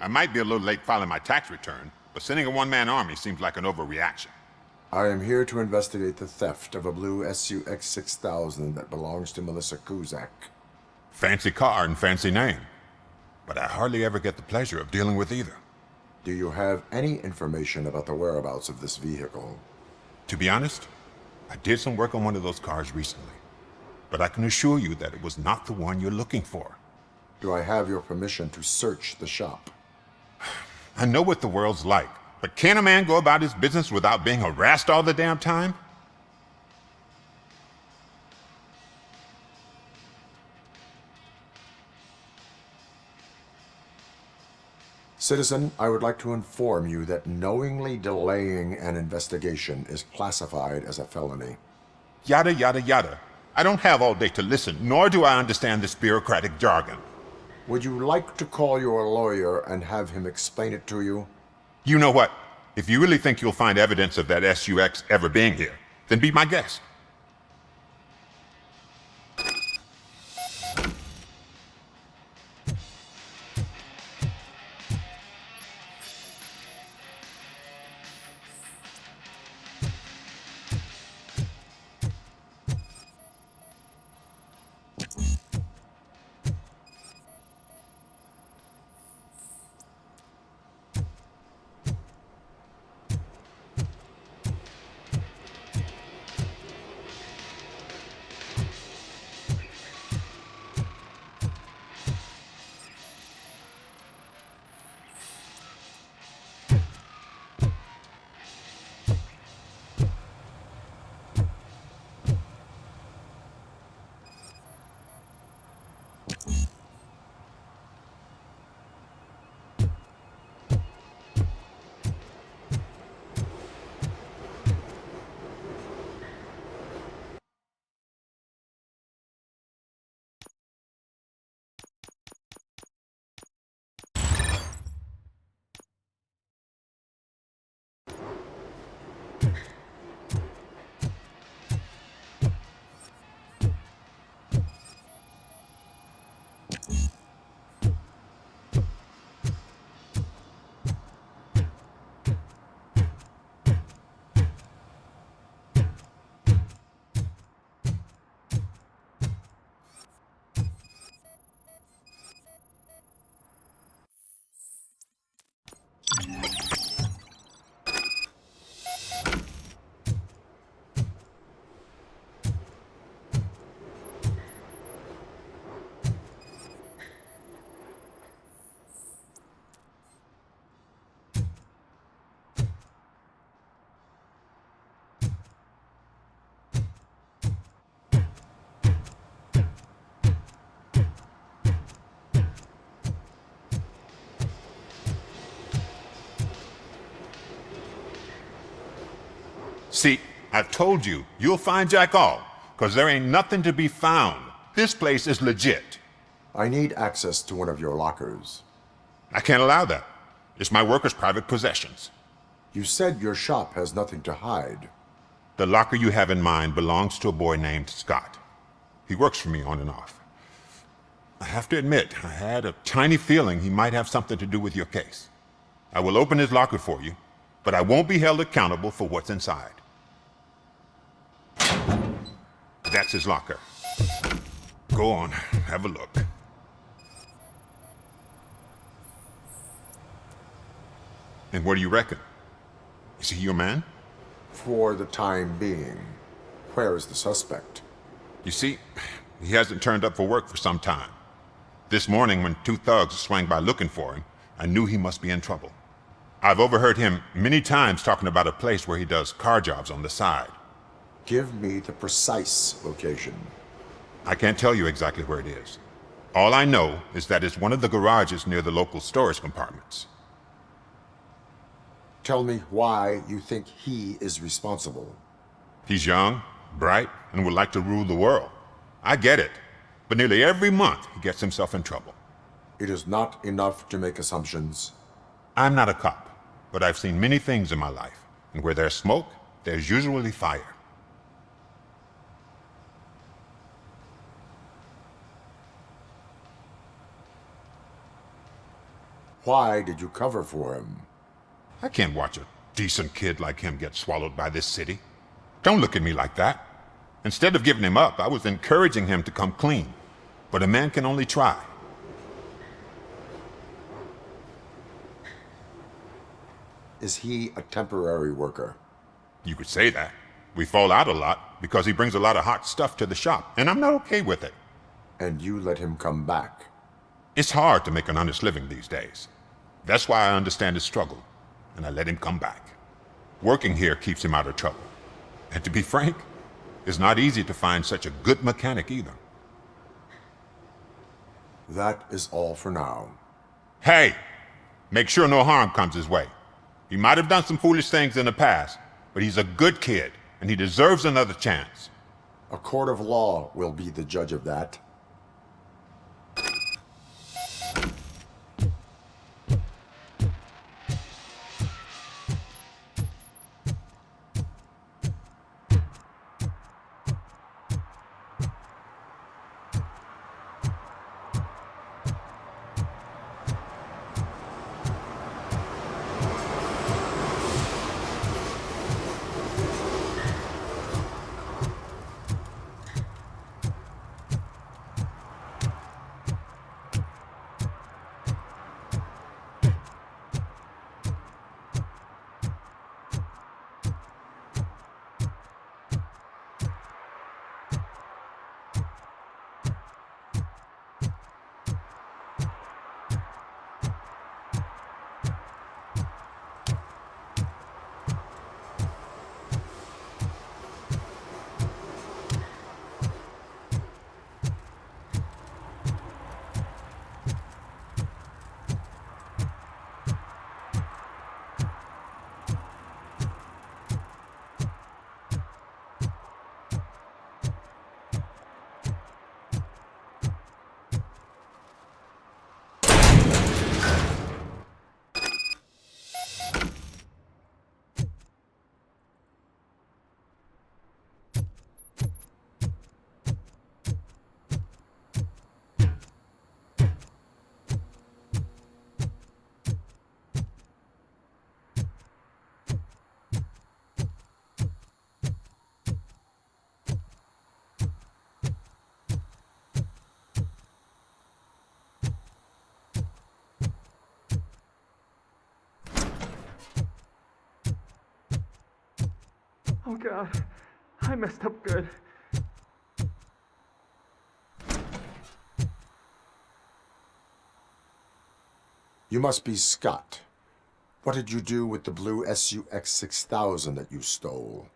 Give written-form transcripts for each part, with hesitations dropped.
I might be a little late filing my tax return, but sending a one-man army seems like an overreaction. I am here to investigate the theft of a blue SUX 6000 that belongs to Melissa Kuzak. Fancy car and fancy name. But I hardly ever get the pleasure of dealing with either. Do you have any information about the whereabouts of this vehicle? To be honest, I did some work on one of those cars recently. But I can assure you that it was not the one you're looking for. Do I have your permission to search the shop? I know what the world's like, but can a man go about his business without being harassed all the damn time? Citizen, I would like to inform you that knowingly delaying an investigation is classified as a felony. Yada, yada, yada. I don't have all day to listen, nor do I understand this bureaucratic jargon. Would you like to call your lawyer and have him explain it to you? You know what? If you really think you'll find evidence of that SUX ever being here, then be my guest. See, I told you, you'll find Jack All, because there ain't nothing to be found. This place is legit. I need access to one of your lockers. I can't allow that. It's my workers' private possessions. You said your shop has nothing to hide. The locker you have in mind belongs to a boy named Scott. He works for me on and off. I have to admit, I had a tiny feeling he might have something to do with your case. I will open his locker for you, but I won't be held accountable for what's inside. That's his locker. Go on, have a look. And what do you reckon? Is he your man? For the time being. Where is the suspect? You see, he hasn't turned up for work for some time. This morning, when two thugs swang by looking for him, I knew he must be in trouble. I've overheard him many times talking about a place where he does car jobs on the side. Give me the precise location. I can't tell you exactly where it is. All I know is that it's one of the garages near the local storage compartments. Tell me why you think he is responsible. He's young, bright, and would like to rule the world. I get it, but nearly every month he gets himself in trouble. It is not enough to make assumptions. I'm not a cop, but I've seen many things in my life, and where there's smoke, there's usually fire. Why did you cover for him? I can't watch a decent kid like him get swallowed by this city. Don't look at me like that. Instead of giving him up, I was encouraging him to come clean. But a man can only try. Is he a temporary worker? You could say that. We fall out a lot because he brings a lot of hot stuff to the shop, and I'm not okay with it. And you let him come back? It's hard to make an honest living these days. That's why I understand his struggle, and I let him come back. Working here keeps him out of trouble. And to be frank, it's not easy to find such a good mechanic either. That is all for now. Hey! Make sure no harm comes his way. He might have done some foolish things in the past, but he's a good kid, and he deserves another chance. A court of law will be the judge of that. Oh God, I messed up good. You must be Scott. What did you do with the blue SUX 6000 that you stole?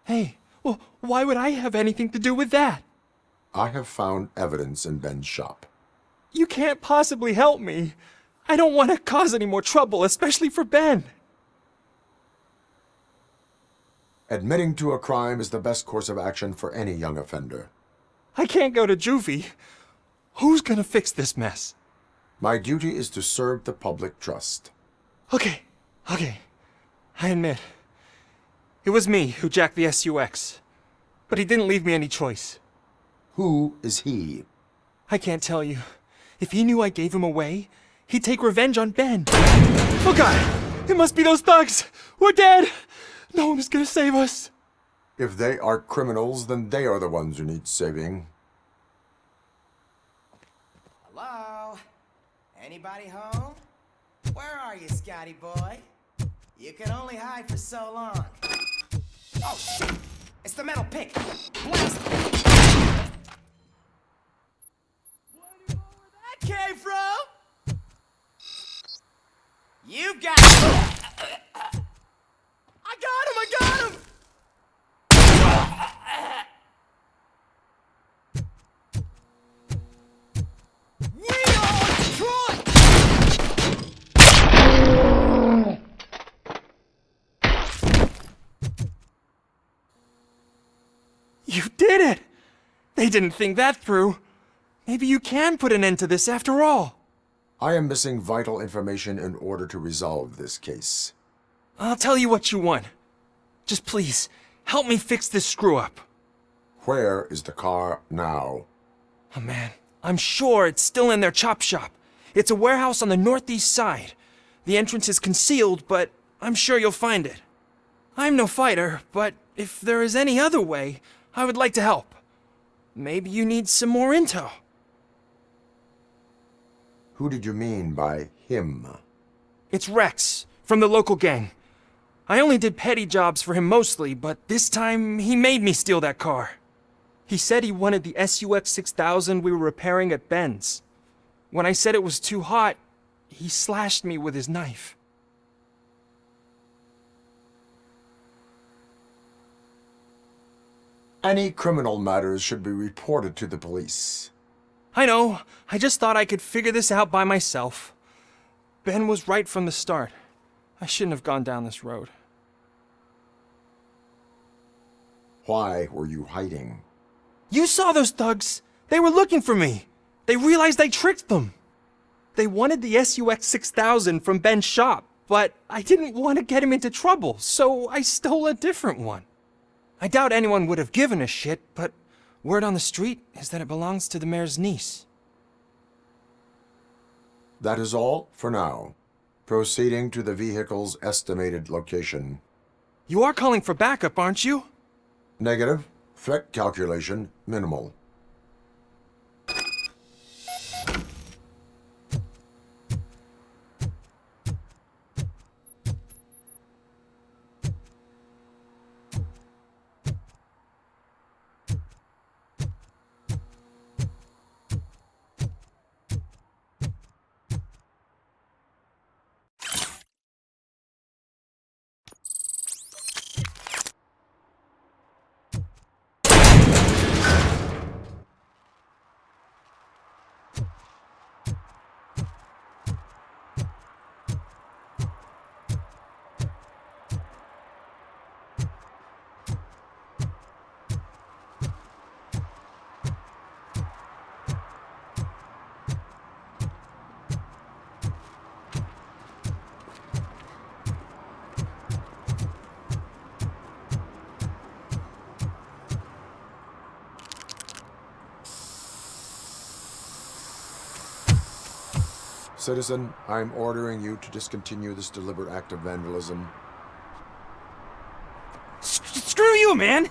Hey, well, why would I have anything to do with that? I have found evidence in Ben's shop. You can't possibly help me. I don't want to cause any more trouble, especially for Ben. Admitting to a crime is the best course of action for any young offender. I can't go to juvie. Who's gonna fix this mess? My duty is to serve the public trust. Okay. I admit. It was me who jacked the SUX. But he didn't leave me any choice. Who is he? I can't tell you. If he knew I gave him away, he'd take revenge on Ben. Oh God! It must be those thugs! We're dead! No one is gonna save us. If they are criminals, then they are the ones who need saving. Hello? Anybody home? Where are you, Scotty boy? You can only hide for so long. Oh, shit! It's the metal pick! Blast it! Wonder where that came from? You got it! I got him! We are Detroit! You did it! They didn't think that through. Maybe you can put an end to this after all. I am missing vital information in order to resolve this case. I'll tell you what you want. Just please, help me fix this screw-up. Where is the car now? Oh man, I'm sure it's still in their chop shop. It's a warehouse on the northeast side. The entrance is concealed, but I'm sure you'll find it. I'm no fighter, but if there is any other way, I would like to help. Maybe you need some more intel. Who did you mean by him? It's Rex, from the local gang. I only did petty jobs for him mostly, but this time he made me steal that car. He said he wanted the SUX 6000 we were repairing at Ben's. When I said it was too hot, he slashed me with his knife. Any criminal matters should be reported to the police. I know, I just thought I could figure this out by myself. Ben was right from the start. I shouldn't have gone down this road. Why were you hiding? You saw those thugs! They were looking for me! They realized I tricked them! They wanted the SUX 6000 from Ben's shop, but I didn't want to get him into trouble, so I stole a different one. I doubt anyone would have given a shit, but word on the street is that it belongs to the mayor's niece. That is all for now. Proceeding to the vehicle's estimated location. You are calling for backup, aren't you? Negative. Threat calculation minimal. Citizen, I'm ordering you to discontinue this deliberate act of vandalism. Screw you, man!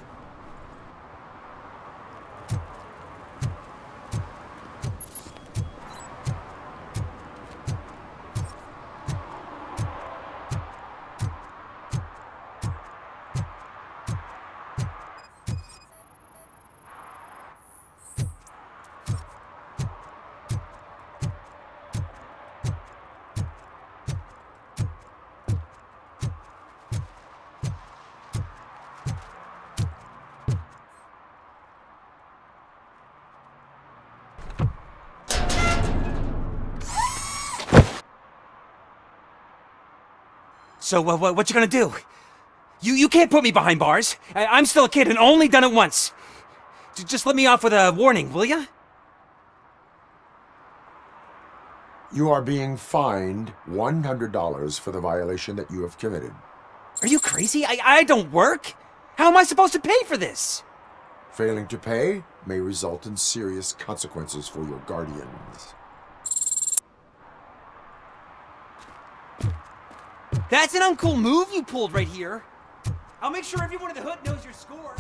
So, what you gonna do? You can't put me behind bars. I'm still a kid and only done it once. Just let me off with a warning, will ya? You are being fined $100 for the violation that you have committed. Are you crazy? I don't work. How am I supposed to pay for this? Failing to pay may result in serious consequences for your guardians. That's an uncool move you pulled right here. I'll make sure everyone in the hood knows your score.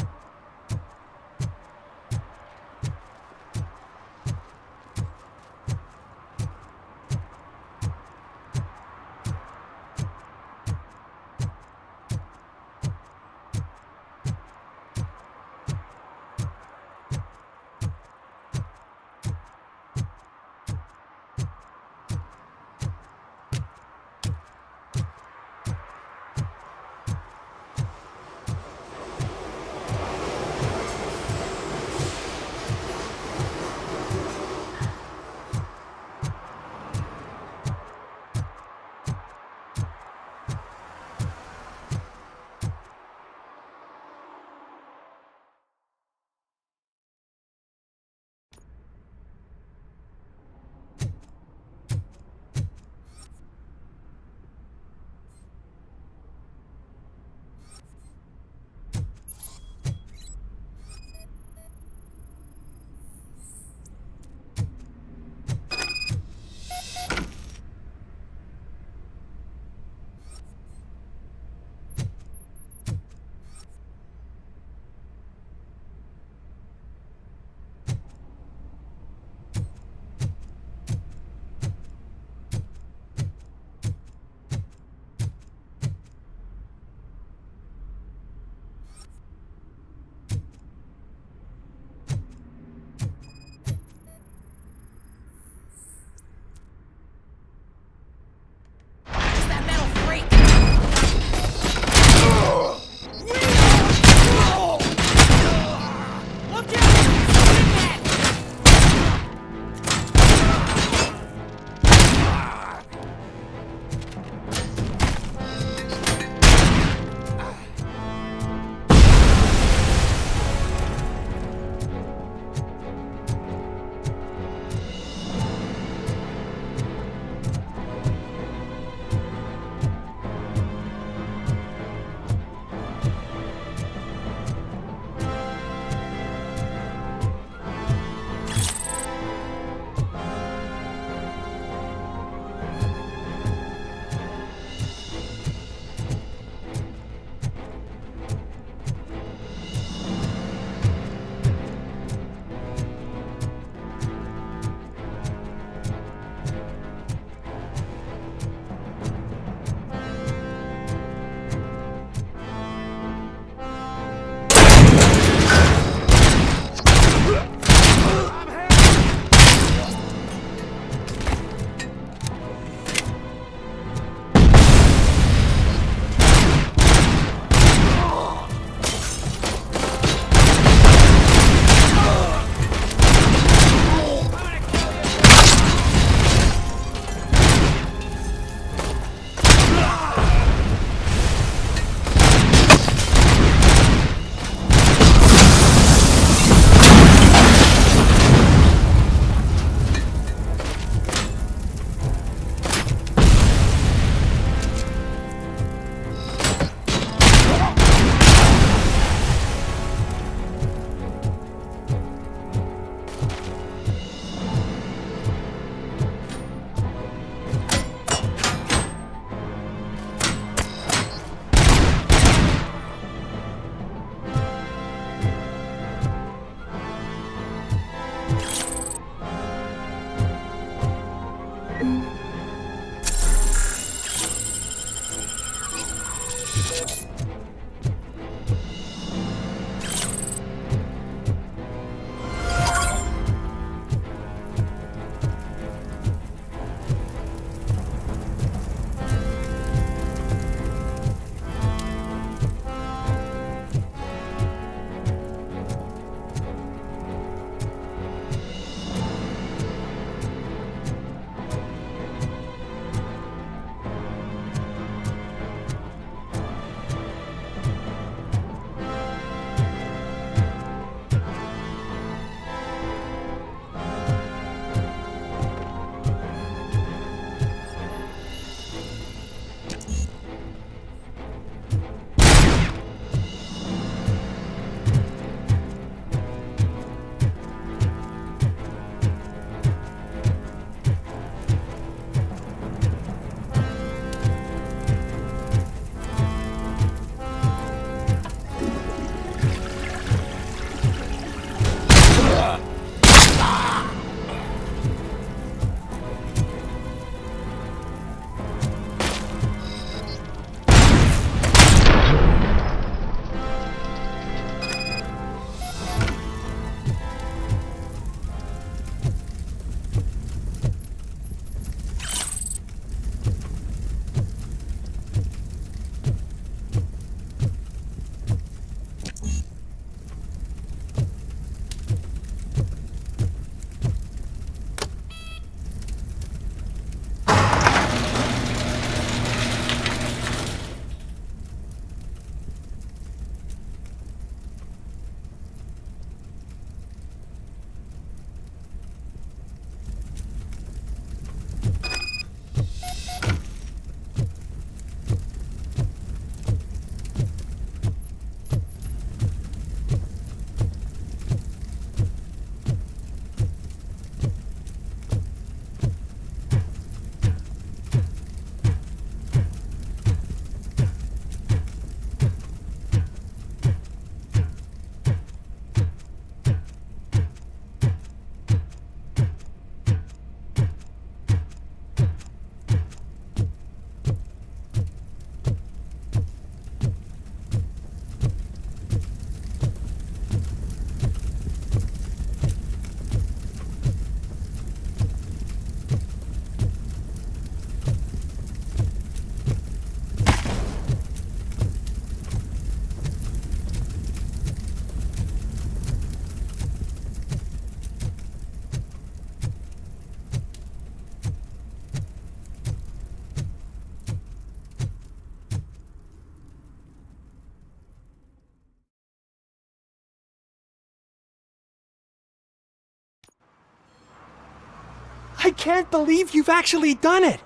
I can't believe you've actually done it!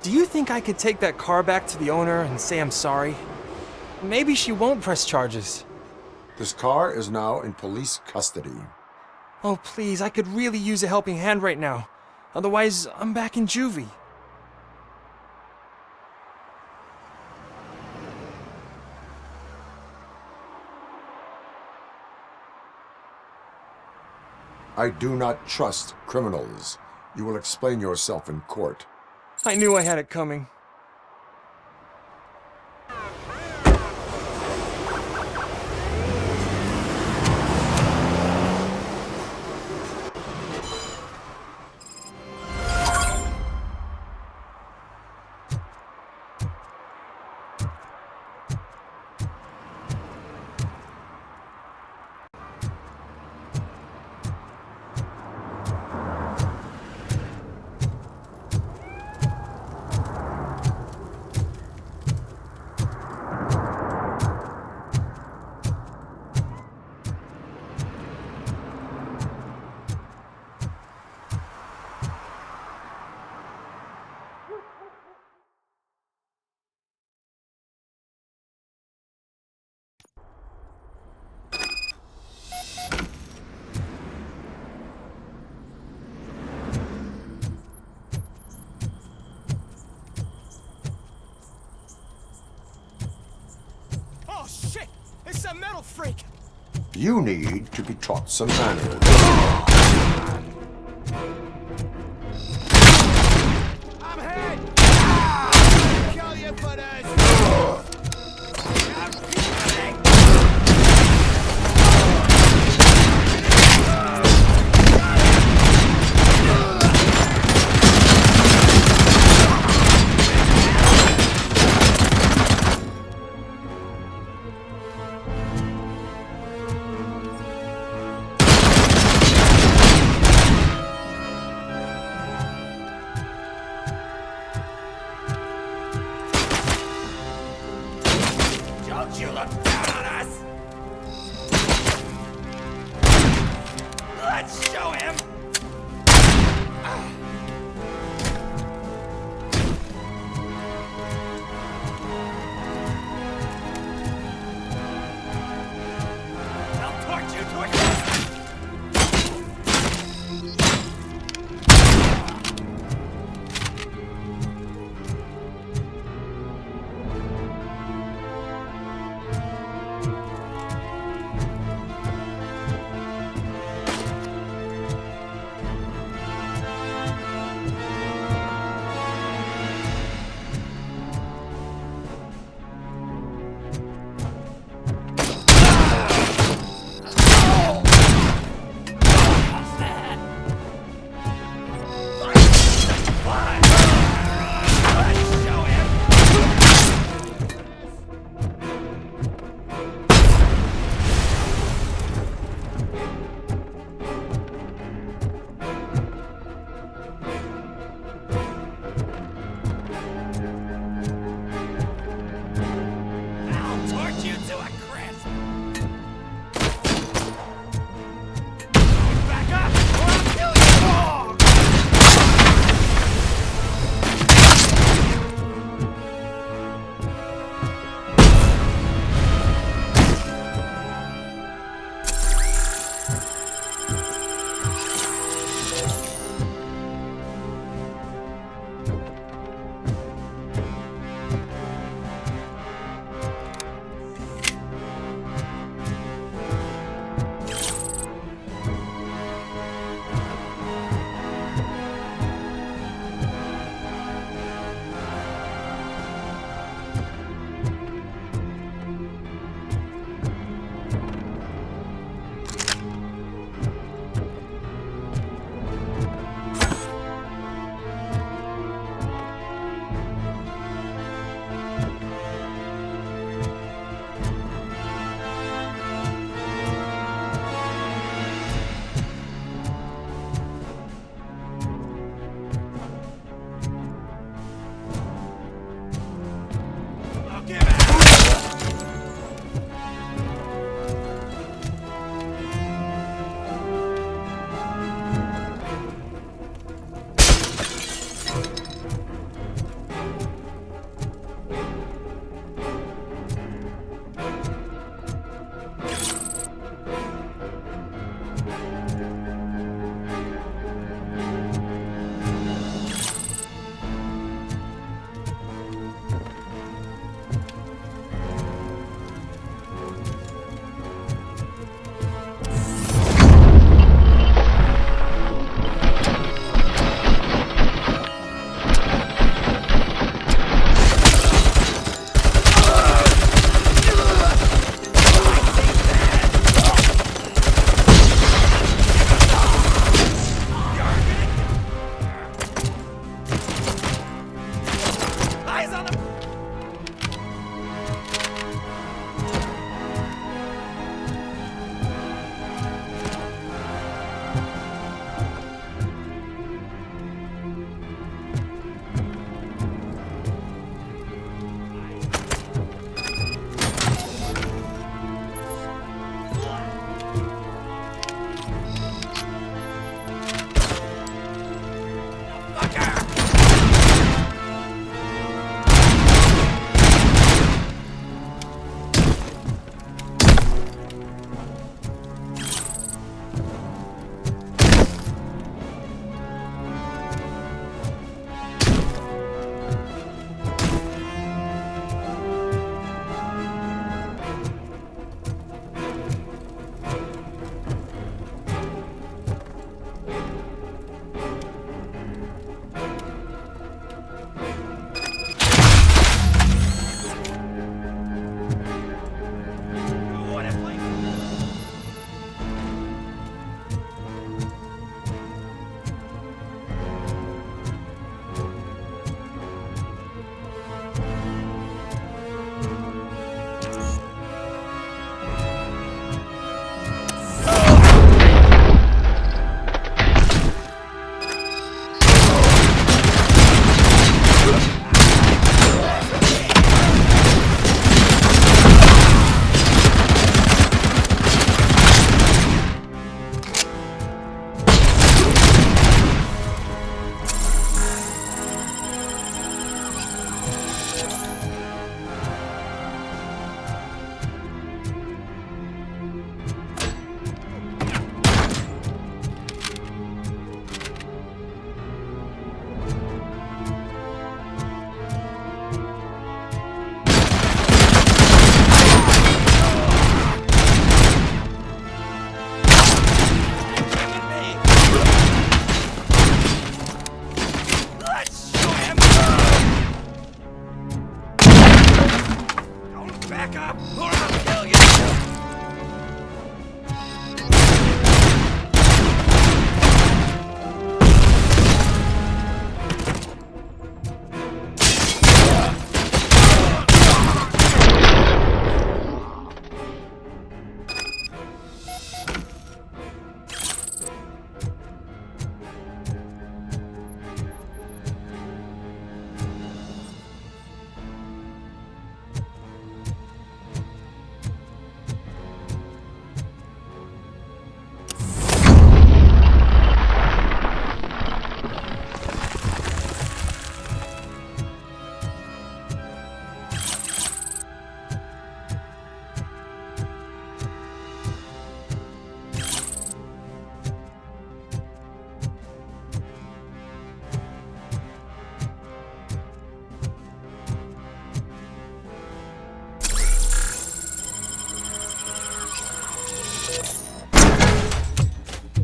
Do you think I could take that car back to the owner and say I'm sorry? Maybe she won't press charges. This car is now in police custody. Oh, please, I could really use a helping hand right now. Otherwise, I'm back in juvie. I do not trust criminals. You will explain yourself in court. I knew I had it coming. Oh shit! It's a metal freak! You need to be taught some manners.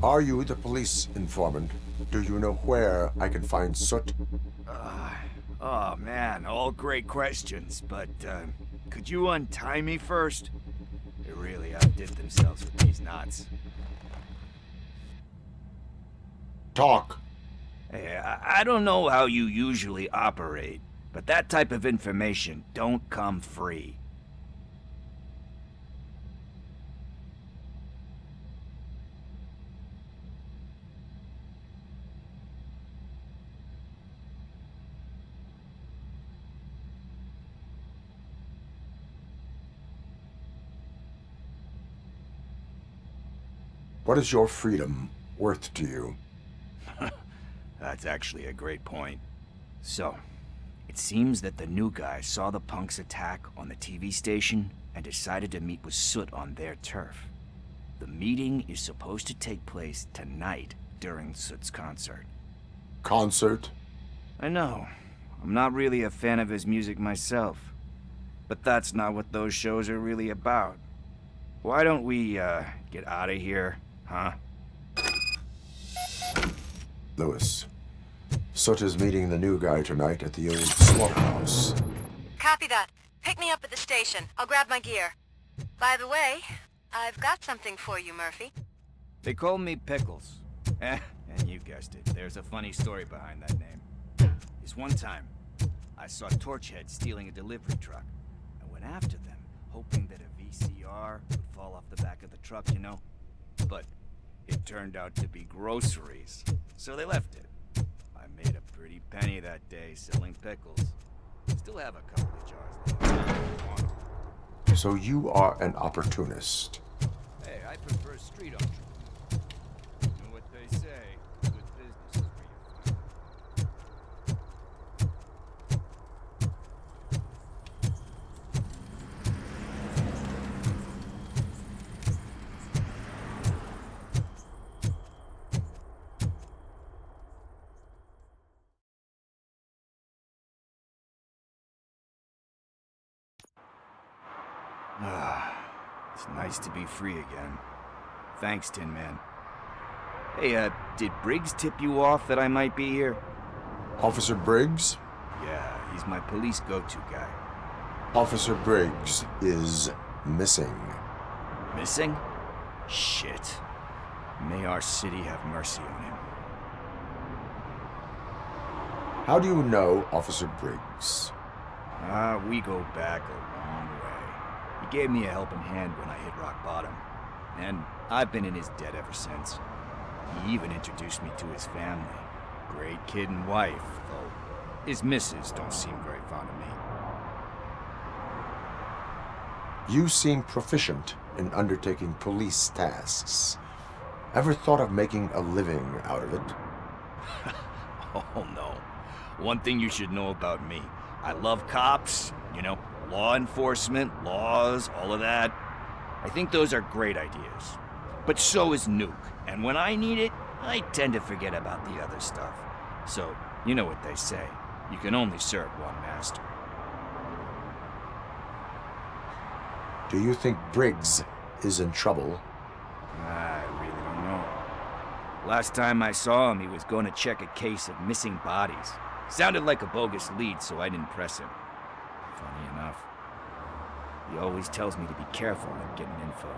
Are you the police informant? Do you know where I can find Soot? Oh man, all great questions, but could you untie me first? They really outdid themselves with these knots. Talk. Hey, I don't know how you usually operate, but that type of information don't come free. What is your freedom worth to you? That's actually a great point. So, it seems that the new guy saw the punks attack on the TV station and decided to meet with Soot on their turf. The meeting is supposed to take place tonight during Soot's concert. Concert? I know. I'm not really a fan of his music myself. But that's not what those shows are really about. Why don't we, get out of here, huh? Lewis. Soot is meeting the new guy tonight at the old slaughterhouse. Copy that. Pick me up at the station. I'll grab my gear. By the way, I've got something for you, Murphy. They call me Pickles. And you guessed it, there's a funny story behind that name. This one time, I saw Torchhead stealing a delivery truck. I went after them, hoping that a VCR would fall off the back of the truck, you know? But it turned out to be groceries, so they left it. I made a pretty penny that day selling pickles. Still have a couple of jars left. if you want 'em. So you are an opportunist. Hey, I prefer street entrepreneurs. You know what they say, good business is where you find it. It's nice to be free again. Thanks, Tin Man. Hey, did Briggs tip you off that I might be here? Officer Briggs? Yeah, he's my police go-to guy. Officer Briggs is missing. Missing? Shit. May our city have mercy on him. How do you know Officer Briggs? We go back a long way. He gave me a helping hand when I hit rock bottom. And I've been in his debt ever since. He even introduced me to his family. Great kid and wife, though his missus don't seem very fond of me. You seem proficient in undertaking police tasks. Ever thought of making a living out of it? Oh no. One thing you should know about me. I love cops, you know, law enforcement, laws, all of that. I think those are great ideas. But so is Nuke, and when I need it, I tend to forget about the other stuff. So, you know what they say. You can only serve one master. Do you think Briggs is in trouble? I really don't know. Last time I saw him, he was going to check a case of missing bodies. Sounded like a bogus lead, so I didn't press him. Funny enough. He always tells me to be careful when getting info.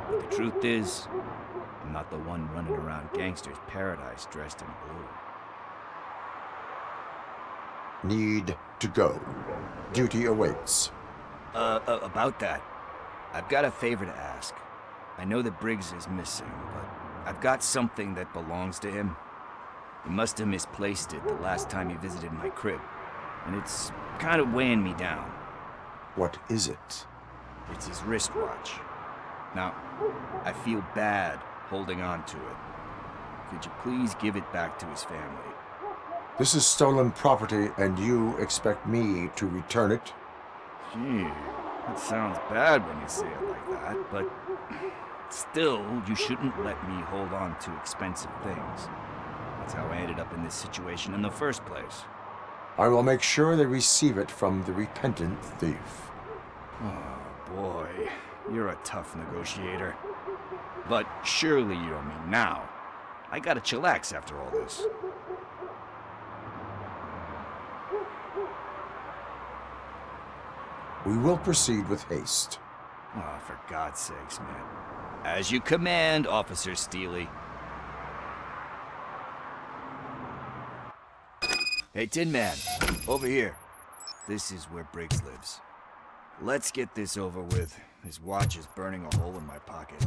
But the truth is, I'm not the one running around gangster's paradise dressed in blue. Need to go. Duty awaits. About that, I've got a favor to ask. I know that Briggs is missing, but I've got something that belongs to him. He must have misplaced it the last time he visited my crib, and it's kind of weighing me down. What is it? It's his wristwatch. Now, I feel bad holding on to it. Could you please give it back to his family? This is stolen property, and you expect me to return it? Gee, that sounds bad when you say it like that, but still, you shouldn't let me hold on to expensive things. That's how I ended up in this situation in the first place. I will make sure they receive it from the repentant thief. Oh boy, you're a tough negotiator. But surely you don't mean now, I gotta chillax after all this. We will proceed with haste. Oh, for God's sakes, man. As you command, Officer Steely. Hey, Tin Man, over here. This is where Briggs lives. Let's get this over with. His watch is burning a hole in my pocket.